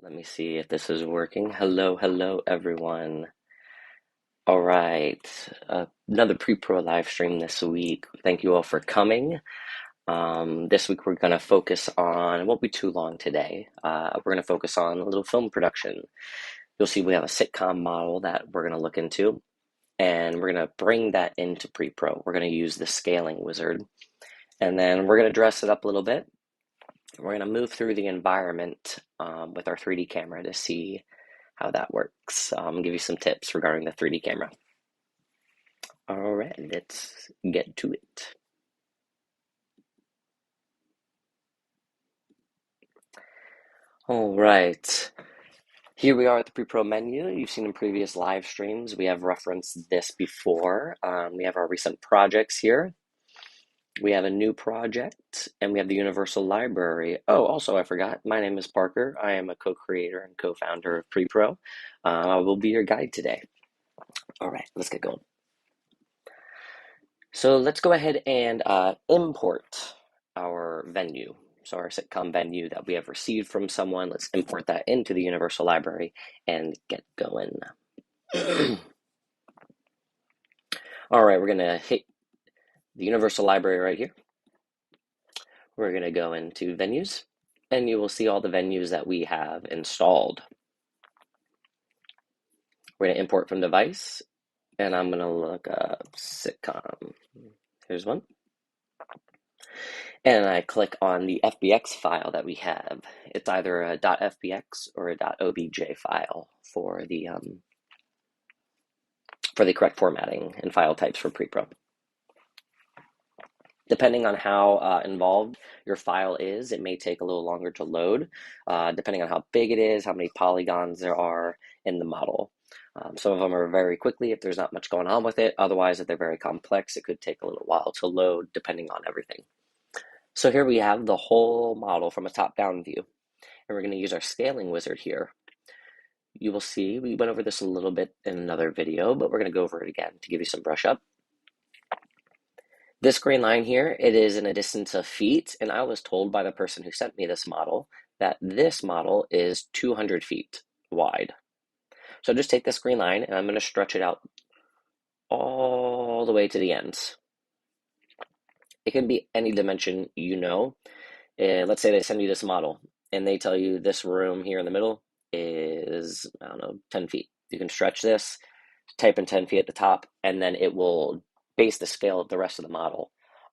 Let me see if this is working. Hello, everyone. All right, another pre-pro live stream this week. Thank you all for coming. This week we're going to focus on, it won't be too long today. We're going to focus on a little film production. You'll see we have a sitcom model that we're going to look into, and we're going to bring that into pre-pro. We're going to use the scaling wizard, and then we're going to dress it up a little bit. We're going to move through the environment with our 3D camera to see how that works. Give you some tips regarding the 3D camera. All right, let's get to it. All right, here we are at the pre-pro menu. You've seen in previous live streams, we have referenced this before. We have our recent projects here. We have a new project, and we have the Universal Library. Oh, also, I forgot, my name is Parker. I am a co-creator and co-founder of Pre-Pro. I will be your guide today. All right, let's get going. So let's go ahead and import our venue. So our sitcom venue that we have received from someone, let's import that into the Universal Library and get going. All right, we're gonna hit the Universal Library right here. We're gonna go into venues, and you will see all the venues that we have installed. We're gonna import from device, and I'm gonna look up sitcom. Here's one. And I click on the FBX file that we have. It's either a .fbx or a .obj file for the correct formatting and file types for pre-pro. Depending on how involved your file is, it may take a little longer to load, depending on how big it is, how many polygons there are in the model. Some of them are very quickly if there's not much going on with it. Otherwise, if they're very complex, it could take a little while to load depending on everything. So here we have the whole model from a top-down view, and we're going to use our scaling wizard here. You will see, we went over this a little bit in another video, but we're going to go over it again to give you some brush up. This green line here, it is in a distance of feet, and I was told by the person who sent me this model that this model is 200 feet wide. So just take this green line, and I'm going to stretch it out all the way to the ends. It can be any dimension you know. Let's say they send you this model, and they tell you this room here in the middle is, I don't know, 10 feet. You can stretch this, type in 10 feet at the top, and then it will base the scale of the rest of the model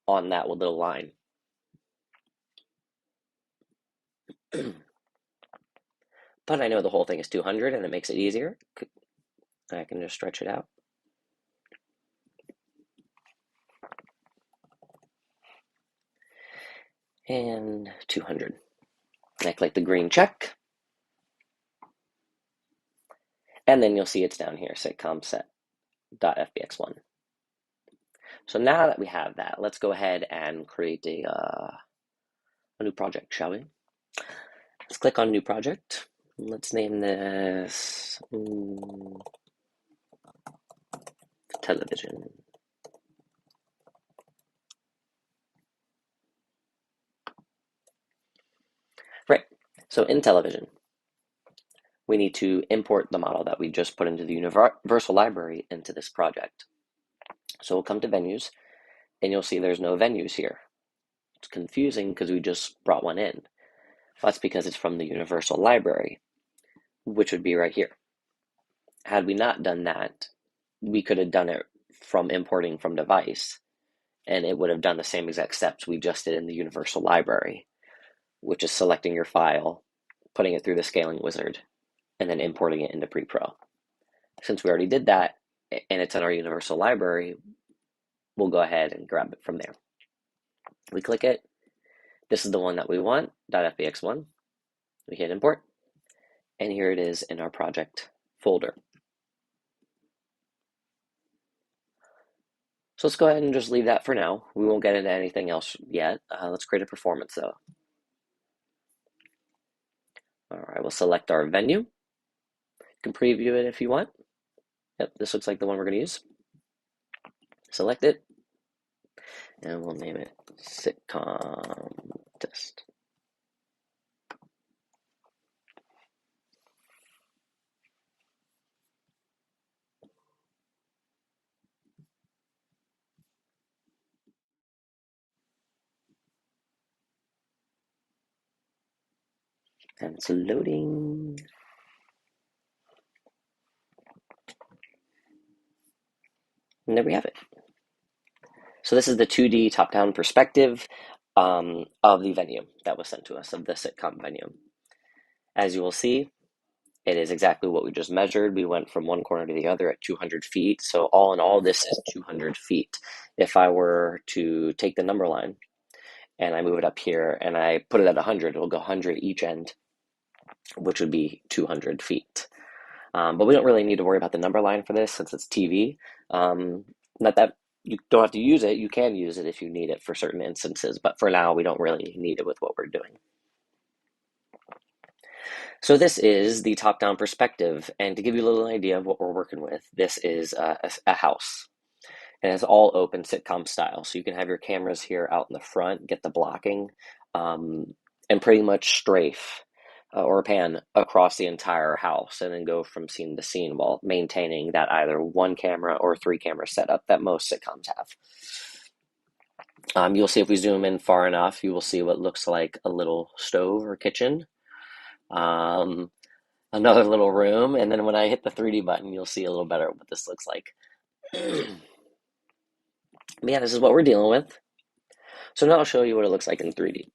on that little line. But I know the whole thing is 200, and it makes it easier. I can just stretch it out. And 200. And I click the green check. And then you'll see it's down here, sitcom set.fbx1. So now that we have that, let's go ahead and create a new project, shall we? Let's click on new project. Let's name this television. Right, so in television, we need to import the model that we just put into the Universal Library into this project. So we'll come to venues, and you'll see there's no venues here. It's confusing because we just brought one in. That's because it's from the Universal Library, which would be right here. Had we not done that, we could have done it from importing from device, and it would have done the same exact steps we just did in the Universal Library, which is selecting your file, putting it through the scaling wizard, and then importing it into pre-pro. Since we already did that, and it's in our Universal Library, we'll go ahead and grab it from there. We click it. This is the one that we want, .fbx1. We hit import, and here it is in our project folder. So let's go ahead and just leave that for now. We won't get into anything else yet. Let's create a performance though. All right, we'll select our venue. You can preview it if you want. Yep, this looks like the one we're going to use. Select it, and we'll name it Sitcom Test. And it's loading. And there we have it. So this is the 2D top-down perspective of the venue that was sent to us, of the sitcom venue. As you will see, it is exactly what we just measured. We went from one corner to the other at 200 feet. So all in all, this is 200 feet. If I were to take the number line and I move it up here and I put it at 100, it'll go 100 each end, which would be 200 feet. But we don't really need to worry about the number line for this since it's TV. Not that you don't have to use it. You can use it if you need it for certain instances, but for now, we don't really need it with what we're doing. So this is the top-down perspective, and to give you a little idea of what we're working with, this is a house, and it's all open sitcom style. So you can have your cameras here out in the front, get the blocking, and pretty much strafe or pan across the entire house and then go from scene to scene while maintaining that either one camera or three camera setup that most sitcoms have. You'll see if we zoom in far enough, you will see what looks like a little stove or kitchen. Another little room, and then when I hit the 3D button, you'll see a little better what this looks like. But yeah, this is what we're dealing with. So now I'll show you what it looks like in 3D.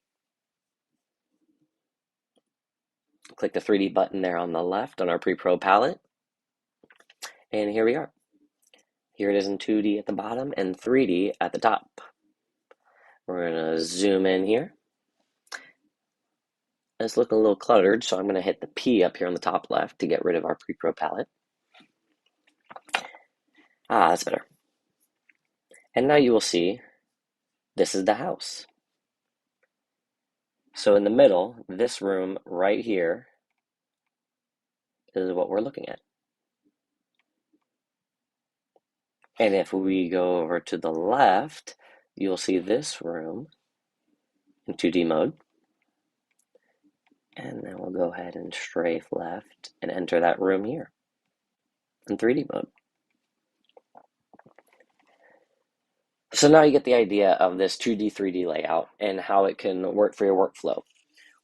Click the 3D button there on the left on our pre-pro palette, and here we are. Here it is in 2D at the bottom and 3D at the top. We're gonna zoom in here. It's looking a little cluttered, so I'm gonna hit the P up here on the top left to get rid of our pre-pro palette. That's better. And now you will see this is the house. So in the middle, this room right here is what we're looking at. And if we go over to the left, you'll see this room in 2D mode. And then we'll go ahead and strafe left and enter that room here in 3D mode. So now you get the idea of this 2D, 3D layout and how it can work for your workflow.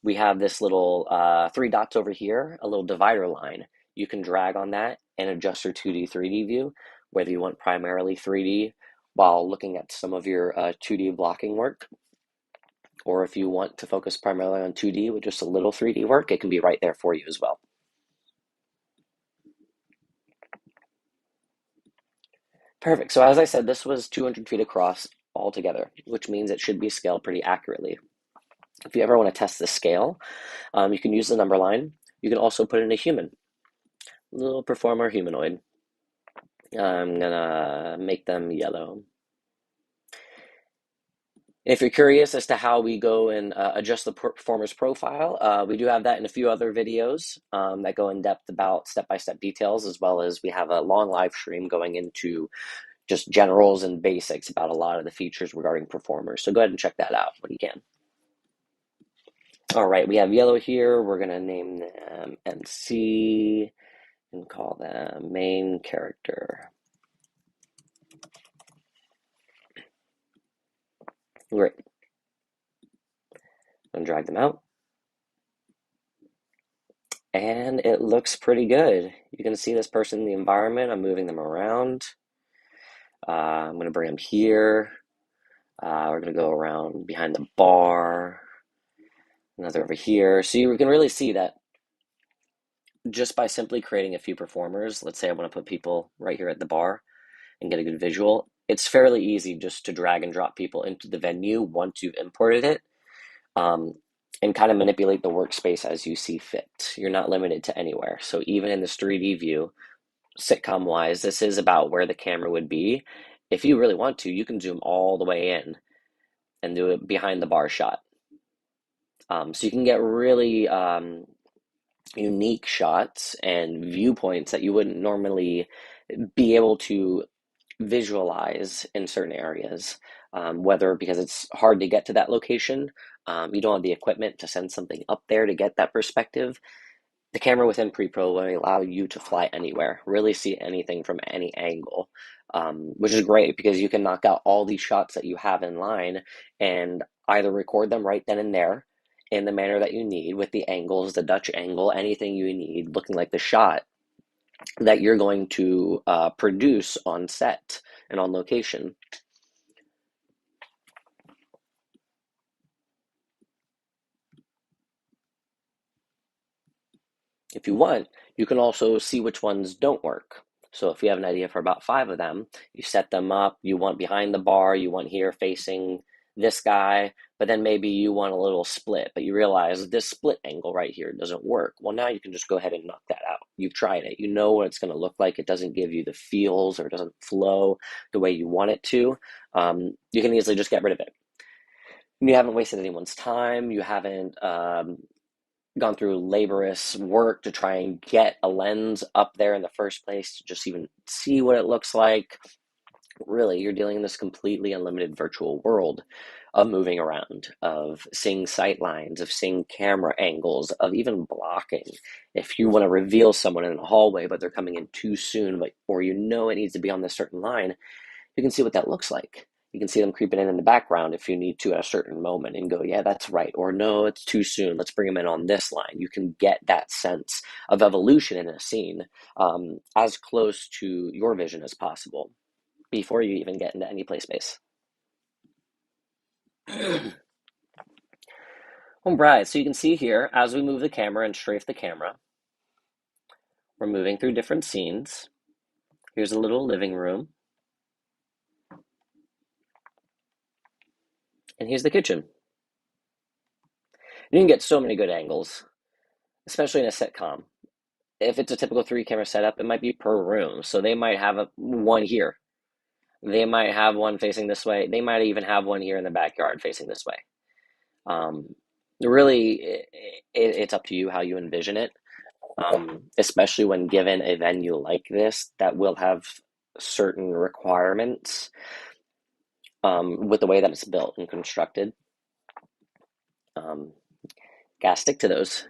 We have this little 3 dots over here, a little divider line. You can drag on that and adjust your 2D, 3D view, whether you want primarily 3D while looking at some of your 2D blocking work, or if you want to focus primarily on 2D with just a little 3D work, it can be right there for you as well. Perfect. So as I said, this was 200 feet across altogether, which means it should be scaled pretty accurately. If you ever want to test the scale, you can use the number line. You can also put in a human, little performer humanoid. I'm gonna make them yellow. If you're curious as to how we go and adjust the performer's profile, we do have that in a few other videos that go in depth about step-by-step details, as well as we have a long live stream going into just generals and basics about a lot of the features regarding performers. So go ahead and check that out when you can. All right, we have yellow here. We're gonna name them MC and call them main character. Great. I'm gonna drag them out. And it looks pretty good. You can see this person in the environment. I'm moving them around. I'm gonna bring them here. We're gonna go around behind the bar. Another over here. So you can really see that just by simply creating a few performers, let's say I want to put people right here at the bar and get a good visual, it's fairly easy just to drag and drop people into the venue once you've imported it, and kind of manipulate the workspace as you see fit. You're not limited to anywhere. So even in this 3D view, sitcom wise, this is about where the camera would be. If you really want to, you can zoom all the way in and do it behind the bar shot. So you can get really unique shots and viewpoints that you wouldn't normally be able to visualize in certain areas, whether because it's hard to get to that location, you don't have the equipment to send something up there to get that perspective. The camera within pre-pro will allow you to fly anywhere, really see anything from any angle, which is great because you can knock out all these shots that you have in line and either record them right then and there in the manner that you need, with the angles, the Dutch angle, anything you need, looking like the shot that you're going to produce on set and on location. If you want, you can also see which ones don't work. So if you have an idea for about 5 of them, you set them up, you want behind the bar, you want here facing this guy, but then maybe you want a little split, but you realize this split angle right here doesn't work. Well, now you can just go ahead and knock that out. You've tried it. You know what it's going to look like. It doesn't give you the feels, or it doesn't flow the way you want it to. You can easily just get rid of it. You haven't wasted anyone's time. You haven't gone through laborious work to try and get a lens up there in the first place to just even see what it looks like. Really, you're dealing in this completely unlimited virtual world of moving around, of seeing sight lines, of seeing camera angles, of even blocking. If you want to reveal someone in a hallway, but they're coming in too soon, or you know it needs to be on this certain line, you can see what that looks like. You can see them creeping in the background if you need to at a certain moment and go, yeah, that's right. Or no, it's too soon. Let's bring them in on this line. You can get that sense of evolution in a scene as close to your vision as possible before you even get into any play space. All right, so you can see here, as we move the camera and strafe the camera, we're moving through different scenes. Here's a little living room. And here's the kitchen. You can get so many good angles, especially in a sitcom. If it's a typical 3-camera setup, it might be per room. So they might have one here. They might have one facing this way. They might even have one here in the backyard facing this way. Really, it's up to you how you envision it, especially when given a venue like this that will have certain requirements with the way that it's built and constructed. Gotta stick to those.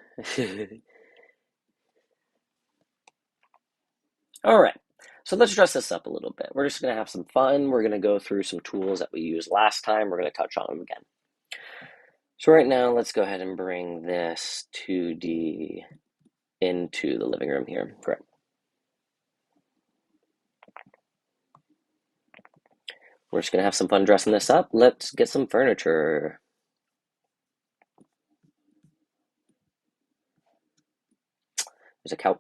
All right, so let's dress this up a little bit. We're just going to have some fun. We're going to go through some tools that we used last time. We're going to touch on them again. So right now, let's go ahead and bring this 2D into the living room here. Great. We're just going to have some fun dressing this up. Let's get some furniture. There's a couch,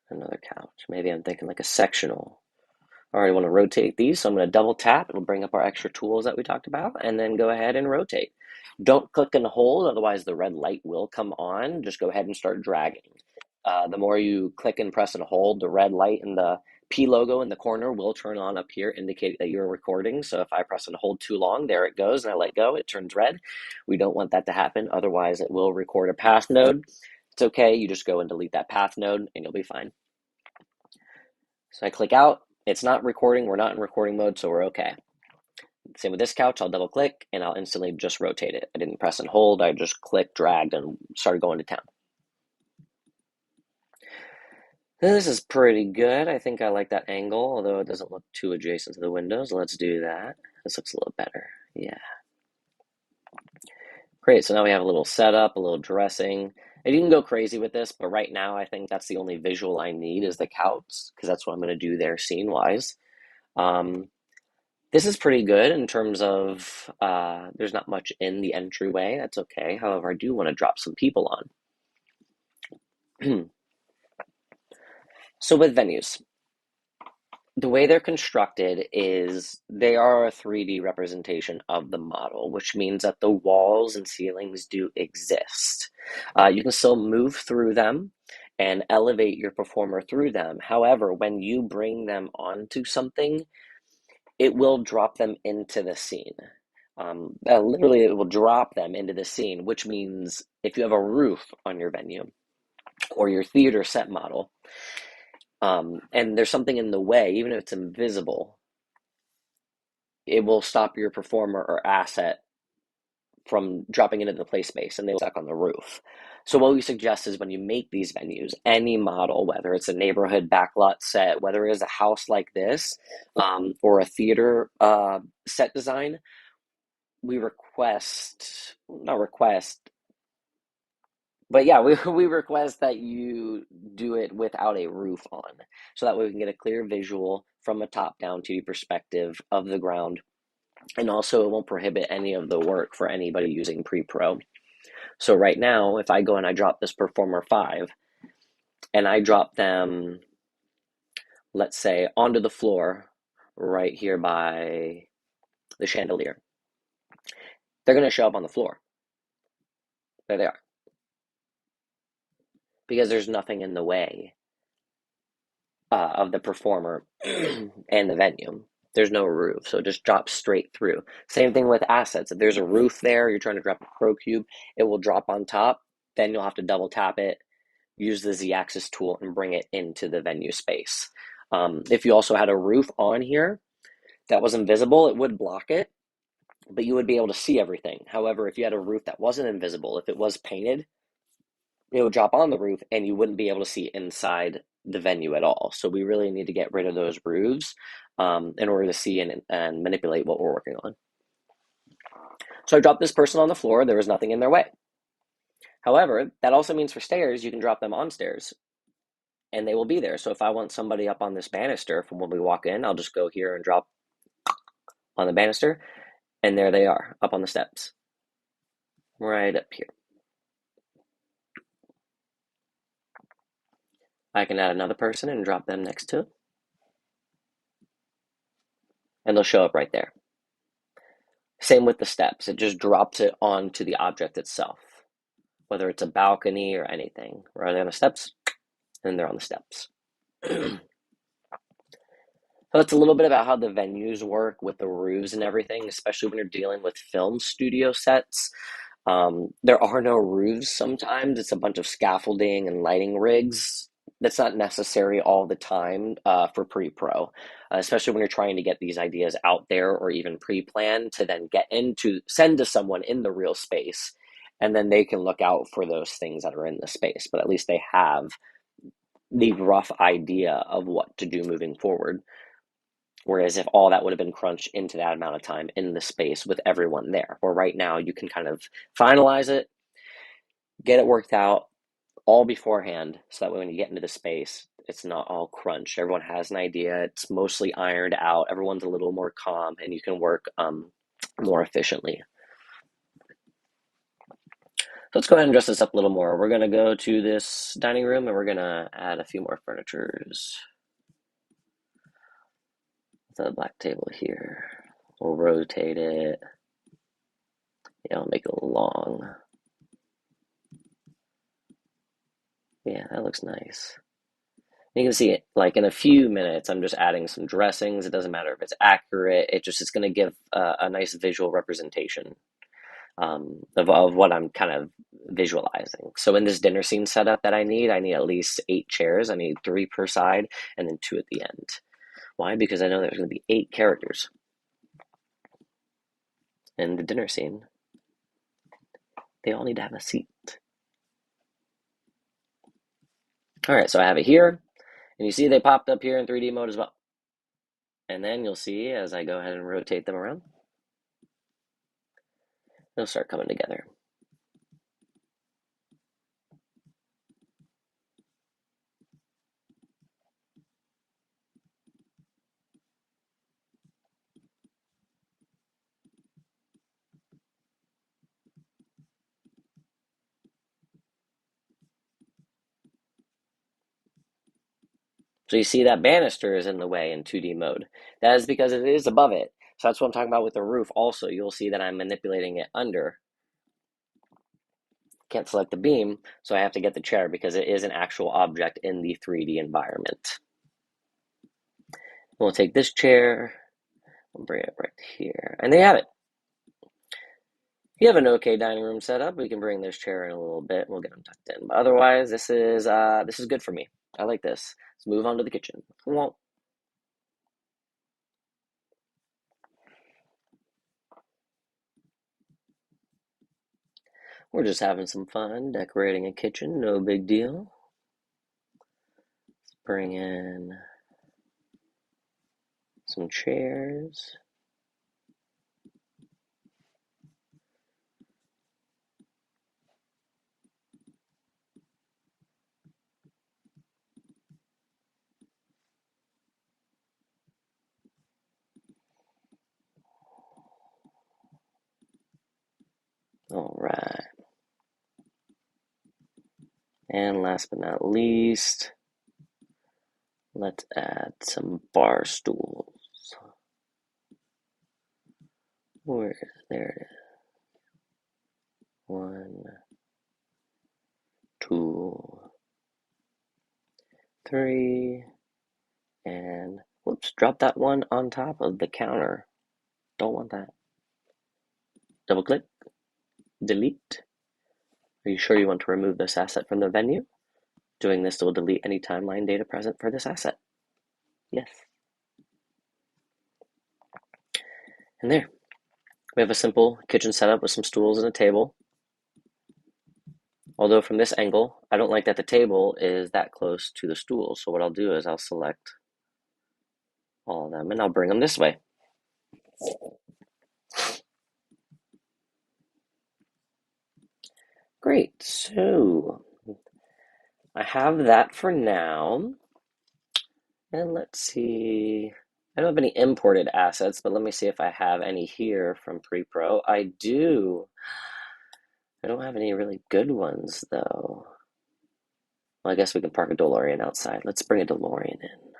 another couch. Maybe I'm thinking like a sectional. All right, I want to rotate these, so I'm going to double tap. It'll bring up our extra tools that we talked about, and then go ahead and rotate. Don't click and hold, otherwise the red light will come on. Just go ahead and start dragging. The more you click and press and hold, the red light and the P logo in the corner will turn on up here, indicate that you're recording. So if I press and hold too long, there it goes, and I let go, it turns red. We don't want that to happen, otherwise it will record a path node. It's okay, you just go and delete that path node, and you'll be fine. So I click out. It's not recording. We're not in recording mode, so we're okay. Same with this couch. I'll double click and I'll instantly just rotate it. I didn't press and hold. I just clicked, dragged, and started going to town. This is pretty good. I think I like that angle, although it doesn't look too adjacent to the windows. Let's do that. This looks a little better. Yeah. Great. So now we have a little setup, a little dressing. And you can go crazy with this, but right now I think that's the only visual I need is the couch, because that's what I'm going to do there scene-wise. This is pretty good in terms of there's not much in the entryway. That's okay. However, I do want to drop some people on. So with venues, the way they're constructed is they are a 3D representation of the model, which means that the walls and ceilings do exist. You can still move through them and elevate your performer through them. However, when you bring them onto something, it will drop them into the scene. Literally, it will drop them into the scene, which means if you have a roof on your venue or your theater set model, and there's something in the way, even if it's invisible, it will stop your performer or asset from dropping into the play space and they will stuck on the roof. So what we suggest is when you make these venues, any model, whether it's a neighborhood backlot set, whether it is a house like this, or a theater set design, we not request, But yeah, we request that you do it without a roof on, so that way we can get a clear visual from a top-down 2D perspective of the ground, and also it won't prohibit any of the work for anybody using pre-pro. So right now, if I go and I drop this Performer 5, and I drop them, let's say, onto the floor right here by the chandelier, they're going to show up on the floor. There they are. Because there's nothing in the way of the performer and the venue. There's no roof, so it just drops straight through. Same thing with assets. If there's a roof there, you're trying to drop a Pro Cube, it will drop on top. Then you'll have to double tap it, use the Z-axis tool, and bring it into the venue space. If you also had a roof on here that was invisible, it would block it, but you would be able to see everything. However, if you had a roof that wasn't invisible, if it was painted, it would drop on the roof and you wouldn't be able to see inside the venue at all. So we really need to get rid of those roofs in order to see and manipulate what we're working on. So I dropped this person on the floor. There was nothing in their way. However, that also means for stairs, you can drop them on stairs and they will be there. So if I want somebody up on this banister from when we walk in, I'll just go here and drop on the banister, and there they are up on the steps right up here. I can add another person and drop them next to it, and they'll show up right there. Same with the steps. It just drops it onto the object itself, whether it's a balcony or anything. Right on the steps, and they're on the steps. So that's a little bit about how the venues work with the roofs and everything, especially when you're dealing with film studio sets. There are no roofs sometimes. It's a bunch of scaffolding and lighting rigs. That's not necessary all the time for pre-pro, especially when you're trying to get these ideas out there or even pre-planned to then send to someone in the real space, and then they can look out for those things that are in the space. But at least they have the rough idea of what to do moving forward. Whereas if all that would have been crunched into that amount of time in the space with everyone there, or right now you can kind of finalize it, get it worked out all beforehand, so that way when you get into the space, it's not all crunched. Everyone has an idea. It's mostly ironed out. Everyone's a little more calm, and you can work more efficiently. So let's go ahead and dress this up a little more. We're going to go to this dining room, and we're going to add a few more furnitures. The black table here. We'll rotate it. Yeah, I'll make it a little long. Yeah, that looks nice. You can see it, like in a few minutes, I'm just adding some dressings. It doesn't matter if it's accurate. It's going to give a nice visual representation of what I'm kind of visualizing. So in this dinner scene setup that I need at least 8 chairs. I need 3 per side and then 2 at the end. Why? Because I know there's going to be 8 characters in the dinner scene. They all need to have a seat. All right, so I have it here, and you see they popped up here in 3D mode as well. And then you'll see as I go ahead and rotate them around, they'll start coming together. So you see that banister is in the way in 2D mode. That is because it is above it. So that's what I'm talking about with the roof also. You'll see that I'm manipulating it under. Can't select the beam, so I have to get the chair because it is an actual object in the 3D environment. We'll take this chair, we'll bring it right here, and there you have it. If you have an okay dining room setup, we can bring this chair in a little bit. We'll get them tucked in. But otherwise, this is good for me. I like this. Let's move on to the kitchen. Well, we're just having some fun decorating a kitchen. No big deal. Let's bring in some chairs. All right. And last but not least, let's add some bar stools. There it is. 1, 2, 3, and whoops, drop that one on top of the counter. Don't want that. Double click, delete. Are you sure you want to remove this asset from the venue? Doing this will delete any timeline data present for this asset. Yes. And there, we have a simple kitchen setup with some stools and a table. Although from this angle, I don't like that the table is that close to the stool. So what I'll do is I'll select all of them and I'll bring them this way. Great, so I have that for now. And let's see, I don't have any imported assets, but let me see if I have any here from Pre-Pro. I do. I don't have any really good ones though. Well, I guess we can park a DeLorean outside. Let's bring a DeLorean in.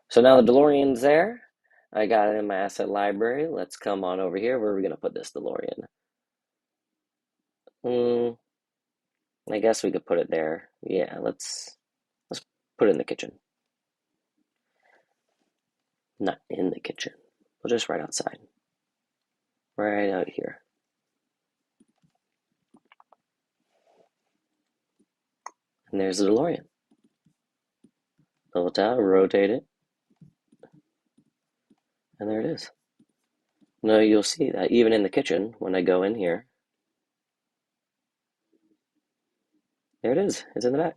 So now the DeLorean's there. I got it in my asset library. Let's come on over here. Where are we going to put this DeLorean? I guess we could put it there. Yeah, let's put it in the kitchen. Not in the kitchen. We'll just right outside. Right out here. And there's the DeLorean. Double tap, rotate it. And there it is. Now you'll see that even in the kitchen, when I go in here, there it is. It's in the back.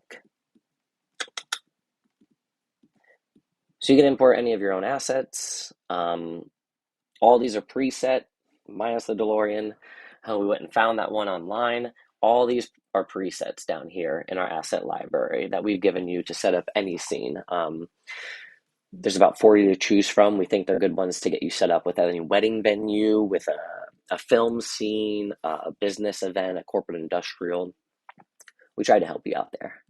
So you can import any of your own assets. All these are preset, minus the DeLorean. We went and found that one online. All these are presets down here in our asset library that we've given you to set up any scene. There's about 40 to choose from. We think they're good ones to get you set up with any wedding venue, with a film scene, a business event, a corporate industrial. We try to help you out there.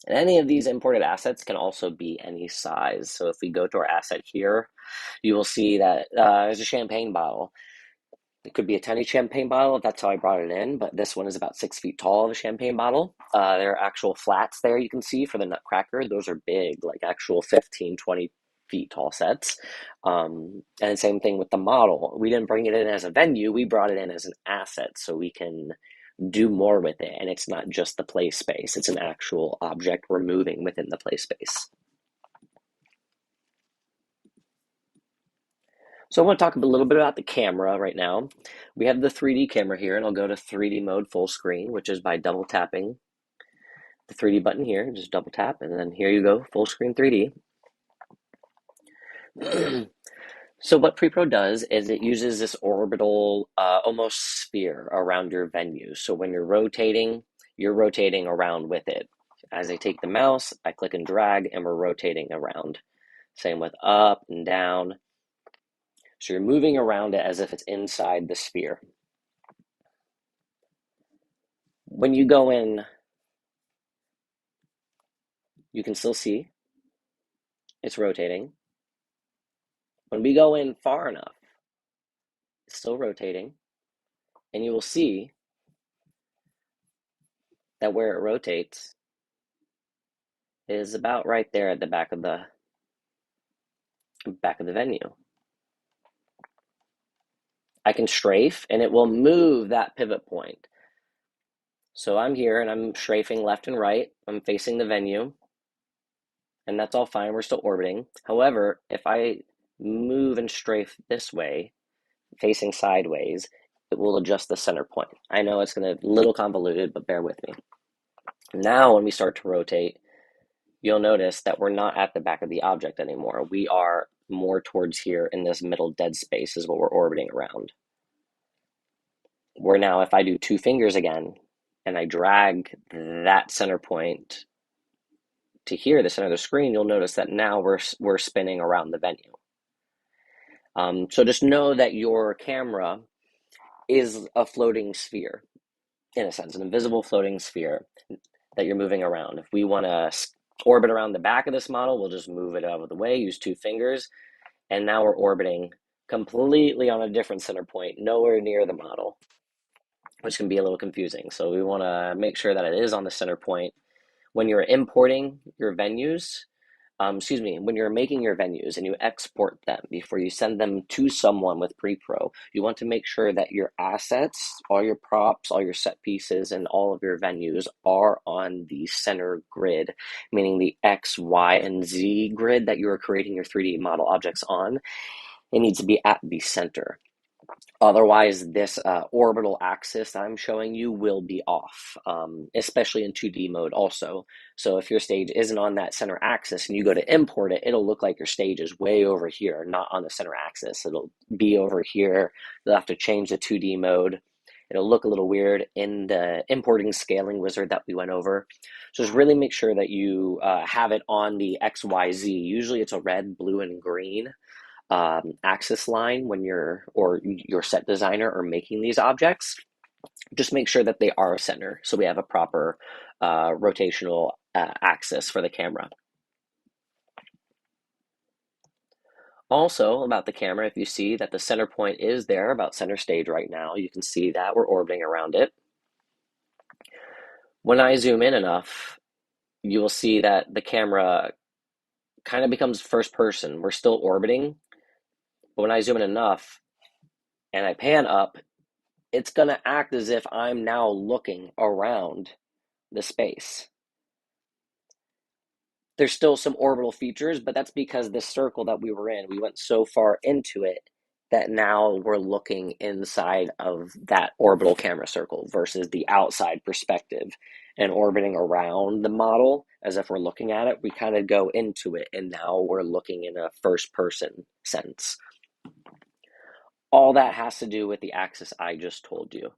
And any of these imported assets can also be any size. So if we go to our asset here, you will see that there's a champagne bottle. It could be a tiny champagne bottle if that's how I brought it in, but this one is about 6 feet tall, the champagne bottle. There are actual flats there you can see for the Nutcracker. Those are big, like actual 15, 20 feet tall sets. And same thing with the model. We didn't bring it in as a venue, we brought it in as an asset so we can do more with it. And it's not just the play space, it's an actual object we're moving within the play space. So I want to talk a little bit about the camera right now. We have the 3D camera here, and I'll go to 3D mode full screen, which is by double tapping the 3D button here. Just double tap, and then here you go, full screen 3D. So what Pre-Pro does is it uses this orbital, almost sphere around your venue. So when you're rotating around with it. As I take the mouse, I click and drag, and we're rotating around. Same with up and down. So you're moving around it as if it's inside the sphere. When you go in, you can still see it's rotating. When we go in far enough, it's still rotating, and you will see that where it rotates is about right there at the back of the venue. I can strafe, and it will move that pivot point. So I'm here, and I'm strafing left and right. I'm facing the venue, and that's all fine. We're still orbiting. However, if I move and strafe this way, facing sideways, it will adjust the center point. I know it's going to be a little convoluted, but bear with me. Now, when we start to rotate, you'll notice that we're not at the back of the object anymore. We are more towards here in this middle dead space is what we're orbiting around. Where now, if I do 2 fingers again, and I drag that center point to here, the center of the screen, you'll notice that now we're spinning around the venue. So just know that your camera is a floating sphere, in a sense, an invisible floating sphere that you're moving around. If we want to orbit around the back of this model, we'll just move it out of the way, use 2 fingers, and now we're orbiting completely on a different center point, nowhere near the model, which can be a little confusing. So we want to make sure that it is on the center point. When you're importing your venues, when you're making your venues and you export them before you send them to someone with pre-pro, you want to make sure that your assets, all your props, all your set pieces, and all of your venues are on the center grid, meaning the X, Y, and Z grid that you are creating your 3D model objects on. It needs to be at the center. Otherwise, this orbital axis I'm showing you will be off, especially in 2D mode also. So if your stage isn't on that center axis and you go to import it, it'll look like your stage is way over here, not on the center axis. It'll be over here. You'll have to change the 2D mode. It'll look a little weird in the importing scaling wizard that we went over. So just really make sure that you have it on the XYZ. Usually it's a red, blue, and green axis line when your set designer are making these objects. Just make sure that they are center, so we have a proper rotational axis for the camera. Also, about the camera, if you see that the center point is there, about center stage right now, you can see that we're orbiting around it. When I zoom in enough, you will see that the camera kind of becomes first person. We're still orbiting, but when I zoom in enough and I pan up, it's going to act as if I'm now looking around the space. There's still some orbital features, but that's because the circle that we were in, we went so far into it that now we're looking inside of that orbital camera circle versus the outside perspective and orbiting around the model as if we're looking at it. We kind of go into it, and now we're looking in a first person sense. All that has to do with the axis I just told you.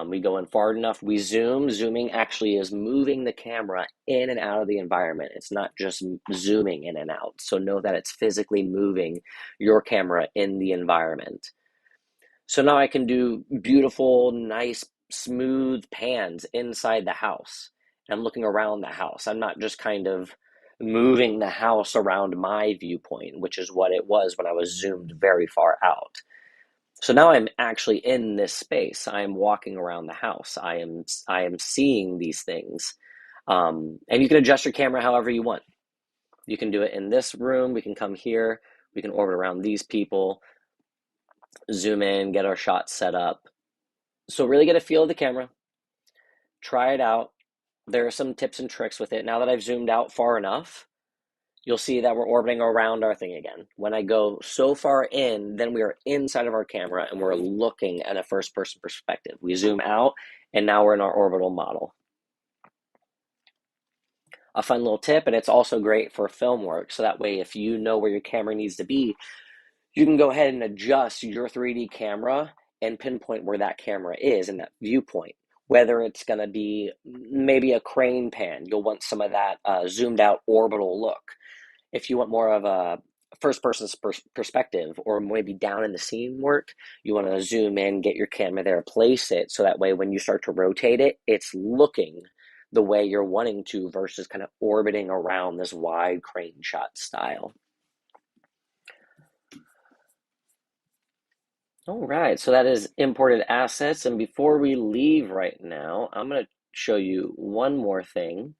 We go in far enough, we zoom. Zooming actually is moving the camera in and out of the environment. It's not just zooming in and out. So know that it's physically moving your camera in the environment. So now I can do beautiful, nice, smooth pans inside the house. I'm looking around the house. I'm not just kind of moving the house around my viewpoint, which is what it was when I was zoomed very far out. So now I'm actually in this space. I am walking around the house. I am seeing these things. And you can adjust your camera however you want. You can do it in this room. We can come here. We can orbit around these people, zoom in, get our shot set up. So really get a feel of the camera. Try it out. There are some tips and tricks with it. Now that I've zoomed out far enough, you'll see that we're orbiting around our thing again. When I go so far in, then we are inside of our camera and we're looking at a first person perspective. We zoom out and now we're in our orbital model. A fun little tip, and it's also great for film work. So that way, if you know where your camera needs to be, you can go ahead and adjust your 3D camera and pinpoint where that camera is in that viewpoint. Whether it's going to be maybe a crane pan, you'll want some of that zoomed out orbital look. If you want more of a first person's perspective or maybe down in the scene work, you want to zoom in, get your camera there, place it so that way when you start to rotate it, it's looking the way you're wanting to versus kind of orbiting around this wide crane shot style. All right, so that is imported assets. And before we leave right now, I'm going to show you one more thing.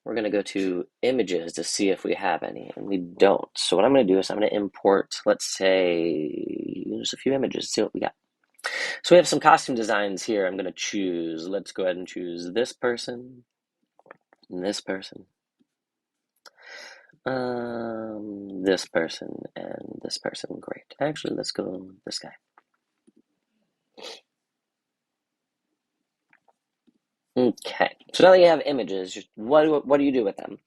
We're going to go to images to see if we have any, and we don't. So what I'm going to do is I'm going to import, let's say, just a few images, see what we got. So we have some costume designs here. I'm going to choose, let's go ahead and choose this person, this person, this person, and this person. Great. Actually, let's go with this guy. Okay, so now that you have images, what do you do with them?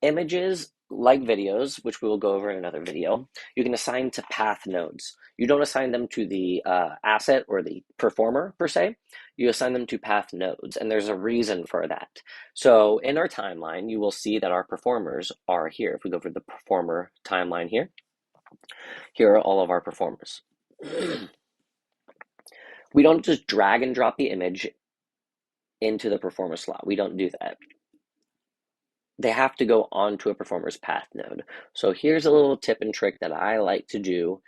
Images like videos, which we will go over in another video, you can assign to path nodes. You don't assign them to the asset or the performer per se, you assign them to path nodes, and there's a reason for that. So in our timeline, you will see that our performers are here. If we go for the performer timeline here, here are all of our performers. We don't just drag and drop the image into the performer slot. We don't do that. They have to go onto a performer's path node. So here's a little tip and trick that I like to do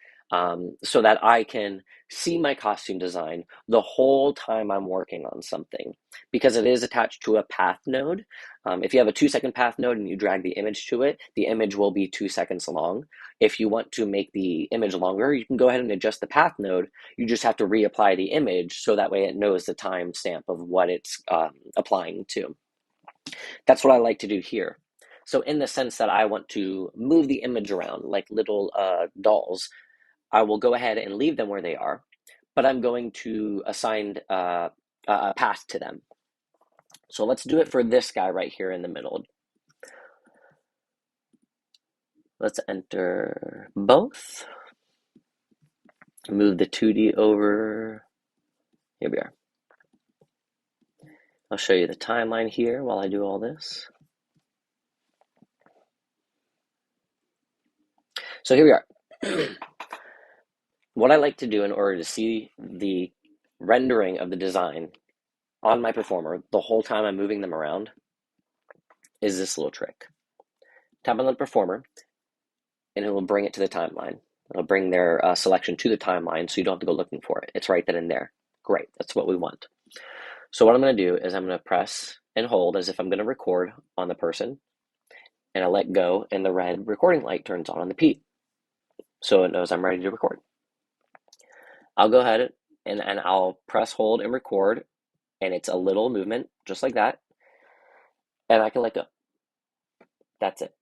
so that I can see my costume design the whole time I'm working on something, because it is attached to a path node. If you have a 2-second path node and you drag the image to it, the image will be 2 seconds long. If you want to make the image longer, you can go ahead and adjust the path node. You just have to reapply the image so that way it knows the timestamp of what it's applying to. That's what I like to do here. So in the sense that I want to move the image around like little dolls, I will go ahead and leave them where they are, but I'm going to assign a path to them. So let's do it for this guy right here in the middle. Let's enter both. Move the 2D over. Here we are. I'll show you the timeline here while I do all this. So here we are. What I like to do in order to see the rendering of the design on my performer the whole time I'm moving them around is this little trick. Tap on the performer and it will bring it to the timeline. It'll bring their selection to the timeline so you don't have to go looking for it. It's right then and there. Great, that's what we want. So what I'm going to do is I'm going to press and hold as if I'm going to record on the person, and I let go and the red recording light turns on the P. So it knows I'm ready to record. I'll go ahead and I'll press hold and record, and it's a little movement just like that, and I can let go. That's it.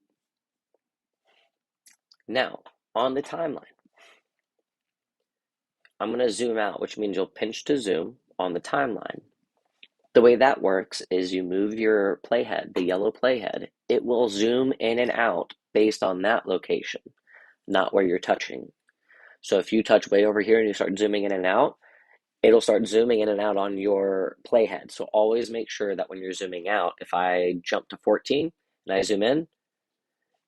Now on the timeline, I'm going to zoom out, which means you'll pinch to zoom on the timeline. The way that works is you move your playhead, the yellow playhead, it will zoom in and out based on that location, not where you're touching. So if you touch way over here and you start zooming in and out, it'll start zooming in and out on your playhead. So always make sure that when you're zooming out, if I jump to 14 and I zoom in,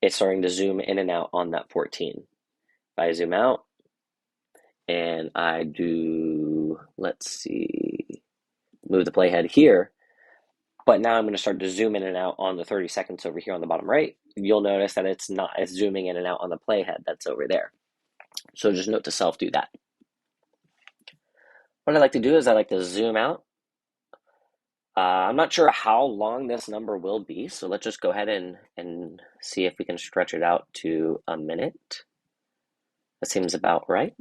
it's starting to zoom in and out on that 14. If I zoom out and I do, let's see, move the playhead here, but now I'm going to start to zoom in and out on the 30 seconds over here on the bottom right, you'll notice that it's zooming in and out on the playhead that's over there. So just note to self, do that. What I like to do is I like to zoom out. I'm not sure how long this number will be, so let's just go ahead and see if we can stretch it out to a minute. That seems about right.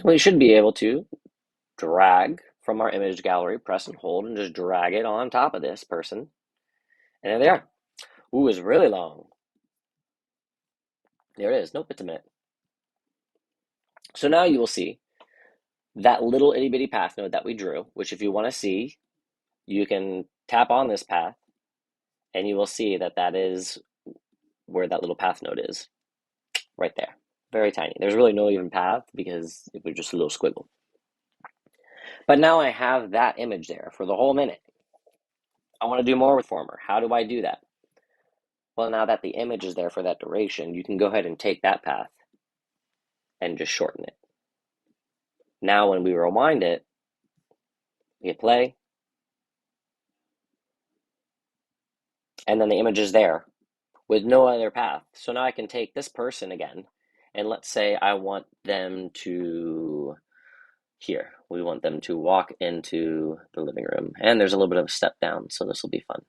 We should be able to drag from our image gallery, press and hold, and just drag it on top of this person. And there they are. Ooh, it's really long. There it is. Nope, it's a minute. So now you will see that little itty bitty path node that we drew, which if you want to see, you can tap on this path and you will see that that is where that little path node is, right there. Very tiny. There's really no even path because it was just a little squiggle. But now I have that image there for the whole minute. I want to do more with Former. How do I do that? Well, now that the image is there for that duration, you can go ahead and take that path and just shorten it. Now when we rewind it, we hit play, and then the image is there with no other path. So now I can take this person again, and let's say I want them to, here, we want them to walk into the living room. And there's a little bit of a step down, so this will be fun.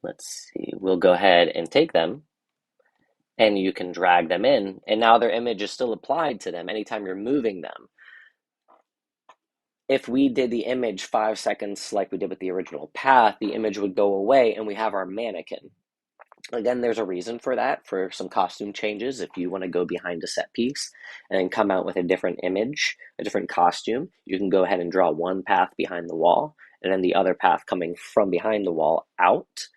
Let's see, we'll go ahead and take them, and you can drag them in, and now their image is still applied to them anytime you're moving them. If we did the image 5 seconds like we did with the original path, the image would go away and we have our mannequin. Again, there's a reason for that, for some costume changes. If you want to go behind a set piece and then come out with a different image, a different costume, you can go ahead and draw one path behind the wall and then the other path coming from behind the wall out.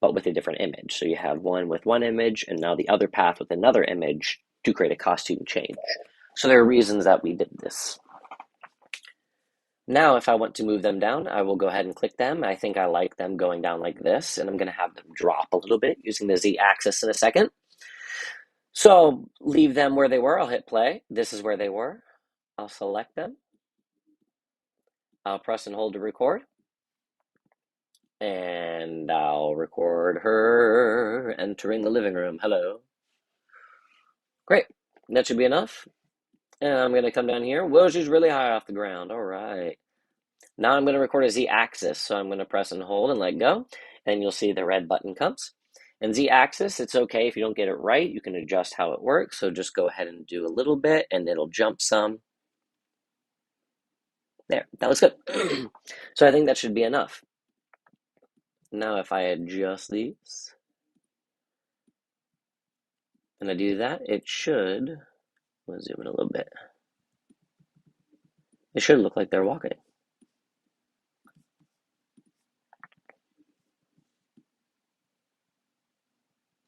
but with a different image. So you have one with one image and now the other path with another image to create a costume change. So there are reasons that we did this. Now, if I want to move them down, I will go ahead and click them. I think I like them going down like this, and I'm going to have them drop a little bit using the Z-axis in a second. So I'll leave them where they were. I'll hit play. This is where they were. I'll select them. I'll press and hold to record. And I'll record her entering the living room. Hello. Great. That should be enough. And I'm going to come down here. Whoa, she's really high off the ground. All right. Now I'm going to record a Z-axis. So I'm going to press and hold and let go. And you'll see the red button comes. And Z-axis, it's okay if you don't get it right. You can adjust how it works. So just go ahead and do a little bit and it'll jump some. There, that looks good. So I think that should be enough. Now if I adjust these and I do that, it should, let's zoom in a little bit. It should look like they're walking.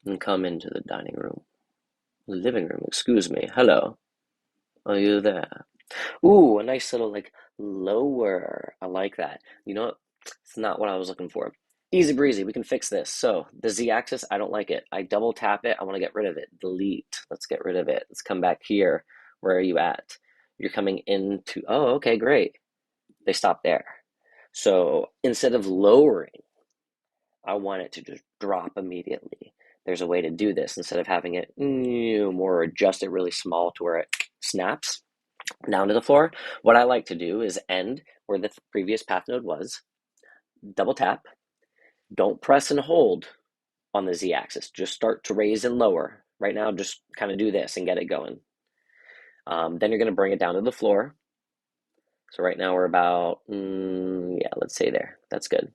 And come into the dining room. Living room, excuse me. Hello. Are you there? Ooh, a nice little like lower. I like that. You know what? It's not what I was looking for. Easy breezy, we can fix this. So the Z-axis, I don't like it. I double tap it, I want to get rid of it. Delete. Let's get rid of it. Let's come back here. Where are you at? You're coming into, oh, okay, great. They stopped there. So instead of lowering, I want it to just drop immediately. There's a way to do this instead of having it more adjust it really small to where it snaps down to the floor. What I like to do is end where the previous path node was, double tap, don't press and hold on the Z-axis, just start to raise and lower. Right now, just kind of do this and get it going. Then you're going to bring it down to the floor. So right now we're about, yeah, let's say there. That's good.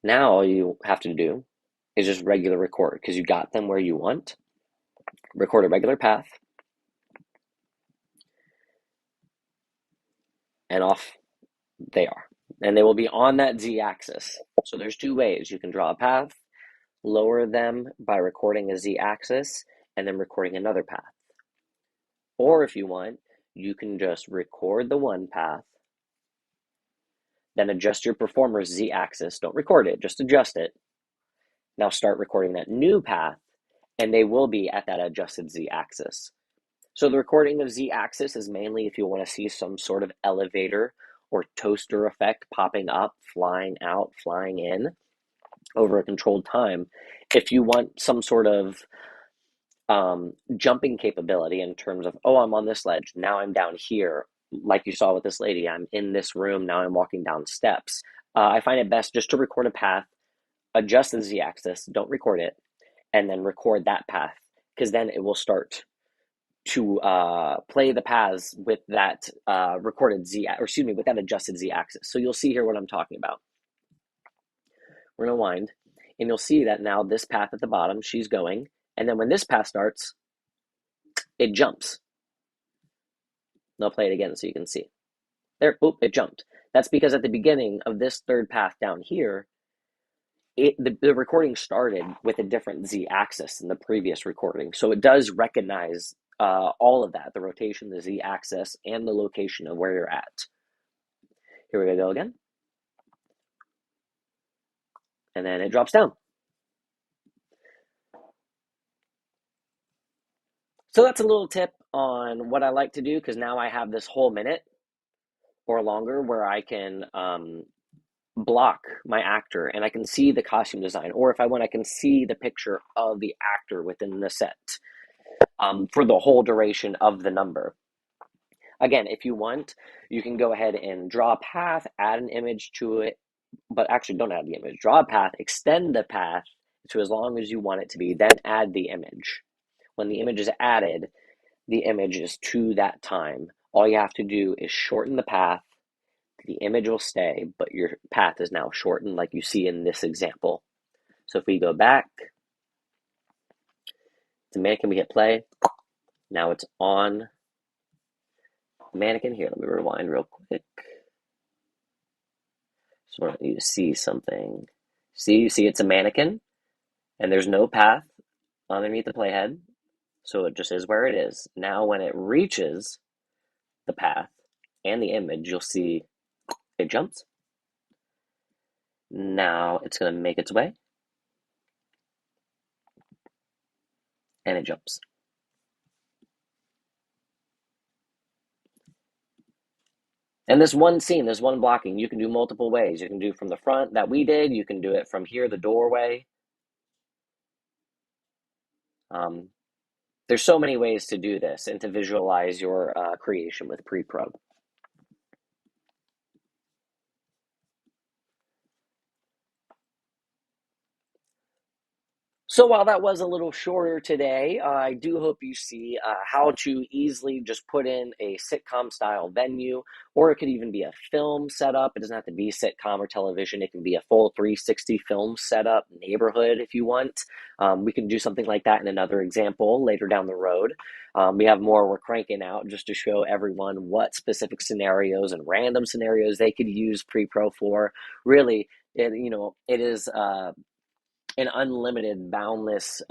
Now all you have to do is just regular record because you got them where you want. Record a regular path. And off they are. And they will be on that Z-axis. So there's two ways. You can draw a path, lower them by recording a Z-axis, and then recording another path. Or if you want, you can just record the one path, then adjust your performer's Z-axis. Don't record it, just adjust it. Now start recording that new path, and they will be at that adjusted Z-axis. So the recording of Z-axis is mainly if you want to see some sort of elevator or toaster effect popping up, flying out, flying in over a controlled time. If you want some sort of jumping capability in terms of, oh, I'm on this ledge, now I'm down here, like you saw with this lady, I'm in this room, now I'm walking down steps. I find it best just to record a path, adjust the Z-axis, don't record it, and then record that path, because then it will start to play the paths with that recorded Z, or excuse me, with that adjusted Z-axis. So you'll see here what I'm talking about. We're going to wind, and you'll see that now this path at the bottom, she's going, and then when this path starts, it jumps. I'll play it again so you can see. There, boop, it jumped. That's because at the beginning of this third path down here, the recording started with a different Z-axis than the previous recording. So it does recognize all of that, the rotation, the Z-axis, and the location of where you're at. Here we go again. And then it drops down. So that's a little tip on what I like to do, because now I have this whole minute or longer where I can block my actor and I can see the costume design, or if I want, I can see the picture of the actor within the set for the whole duration of the number. Again, if you want, you can go ahead and draw a path, add an image to it, but actually don't add the image. Draw a path, extend the path to as long as you want it to be, then add the image. When the image is added, the image is to that time. All you have to do is shorten the path. The image will stay, but your path is now shortened like you see in this example. So if we go back to mannequin, we hit play. Now it's on mannequin. Here, let me rewind real quick. Just want you to see something. See, it's a mannequin, and there's no path underneath the playhead, so it just is where it is. Now, when it reaches the path and the image, you'll see it jumps. Now it's going to make its way, and it jumps. And this one scene, this one blocking, you can do multiple ways. You can do from the front that we did. You can do it from here, the doorway. There's so many ways to do this and to visualize your creation with pre-pro. So while that was a little shorter today, I do hope you see how to easily just put in a sitcom style venue, or it could even be a film setup. It doesn't have to be sitcom or television. It can be a full 360 film setup, neighborhood if you want. We can do something like that in another example later down the road. We have more we're cranking out just to show everyone what specific scenarios and random scenarios they could use pre-pro for. Really, it is an unlimited, boundless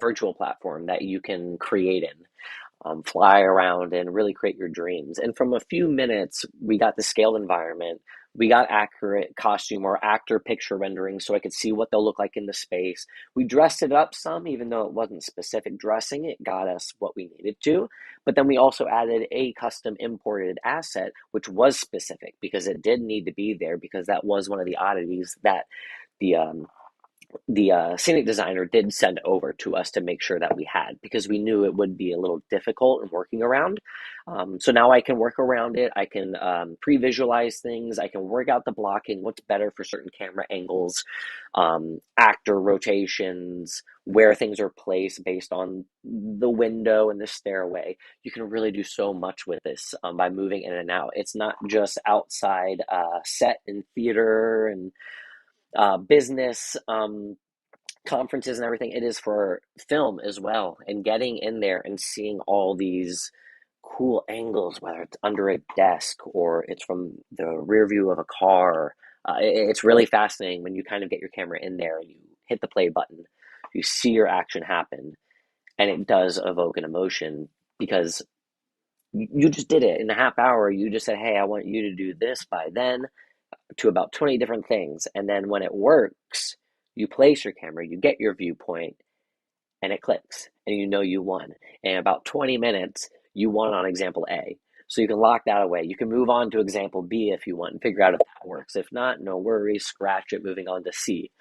virtual platform that you can create in, fly around and really create your dreams. And from a few minutes, we got the scaled environment. We got accurate costume or actor picture rendering so I could see what they'll look like in the space. We dressed it up some, even though it wasn't specific dressing. It got us what we needed to. But then we also added a custom imported asset, which was specific because it did need to be there, because that was one of the oddities that the scenic designer did send over to us to make sure that we had, because we knew it would be a little difficult in working around. So now I can work around it. I can pre-visualize things. I can work out the blocking, what's better for certain camera angles, actor rotations, where things are placed based on the window and the stairway. You can really do so much with this by moving in and out. It's not just outside set in theater and business conferences and everything. It is for film as well, and getting in there and seeing all these cool angles, whether it's under a desk or it's from the rear view of a car. It's really fascinating when you kind of get your camera in there and you hit the play button, you see your action happen, and it does evoke an emotion because you just did it in a half hour. You just said, hey, I want you to do this by then, to about 20 different things. And then when it works, you place your camera, you get your viewpoint, and it clicks, and you know you won. And in about 20 minutes, you won on example A. So you can lock that away. You can move on to example B if you want and figure out if that works. If not, no worries, scratch it, moving on to C.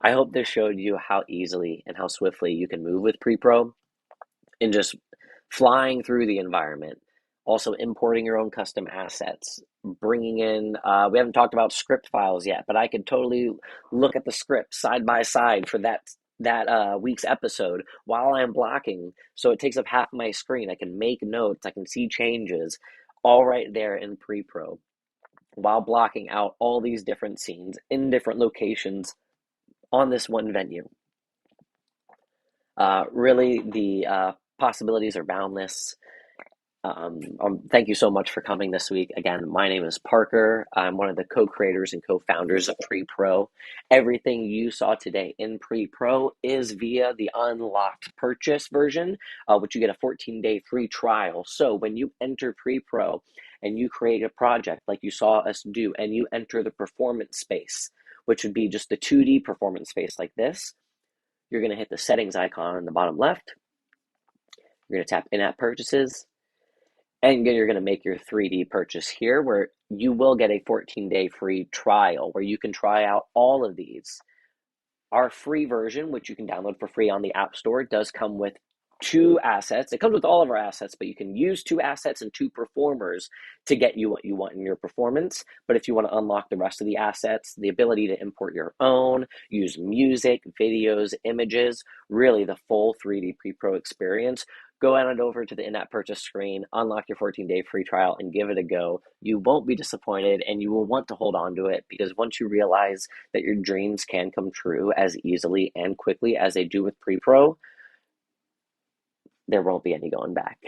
I hope this showed you how easily and how swiftly you can move with pre-pro and just flying through the environment. Also importing your own custom assets, bringing in, we haven't talked about script files yet, but I could totally look at the script side by side for that week's episode while I'm blocking. So it takes up half my screen. I can make notes, I can see changes, all right there in pre-pro, while blocking out all these different scenes in different locations on this one venue. Really, the possibilities are boundless. Thank you so much for coming this week. Again, my name is Parker. I'm one of the co-creators and co-founders of Pre-Pro. Everything you saw today in Pre-Pro is via the unlocked purchase version, which you get a 14-day free trial. So when you enter Pre-Pro and you create a project like you saw us do, and you enter the performance space, which would be just the 2D performance space like this, you're going to hit the settings icon on the bottom left. You're going to tap in-app purchases. And you're going to make your 3D purchase here, where you will get a 14-day free trial where you can try out all of these. Our free version, which you can download for free on the App Store, does come with 2 assets. It comes with all of our assets, but you can use 2 assets and 2 performers to get you what you want in your performance. But if you want to unlock the rest of the assets, the ability to import your own, use music, videos, images, really the full 3D pre-pro experience, go on and over to the in-app purchase screen, unlock your 14-day free trial, and give it a go. You won't be disappointed, and you will want to hold on to it, because once you realize that your dreams can come true as easily and quickly as they do with pre-pro, there won't be any going back.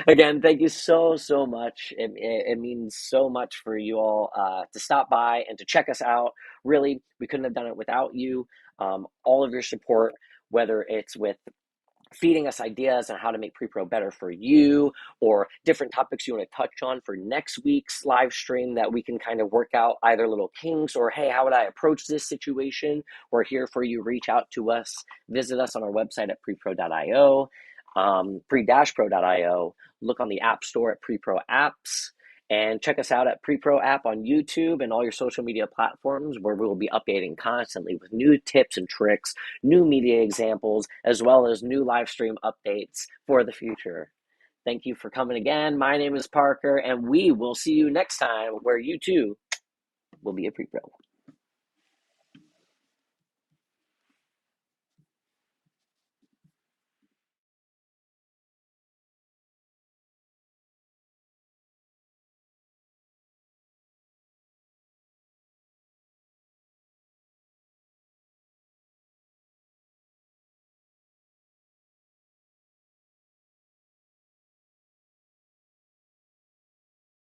Again, thank you so much. It means so much for you all to stop by and to check us out. Really, we couldn't have done it without you. All of your support, whether it's with feeding us ideas on how to make pre-pro better for you, or different topics you want to touch on for next week's live stream that we can kind of work out either little kinks or, hey, how would I approach this situation? We're here for you. Reach out to us. Visit us on our website at prepro.io, pre-pro.io. Look on the App Store at Pre-Pro Apps. And check us out at Pre-Pro App on YouTube and all your social media platforms, where we will be updating constantly with new tips and tricks, new media examples, as well as new live stream updates for the future. Thank you for coming again. My name is Parker, and we will see you next time, where you too will be a Pre-Pro.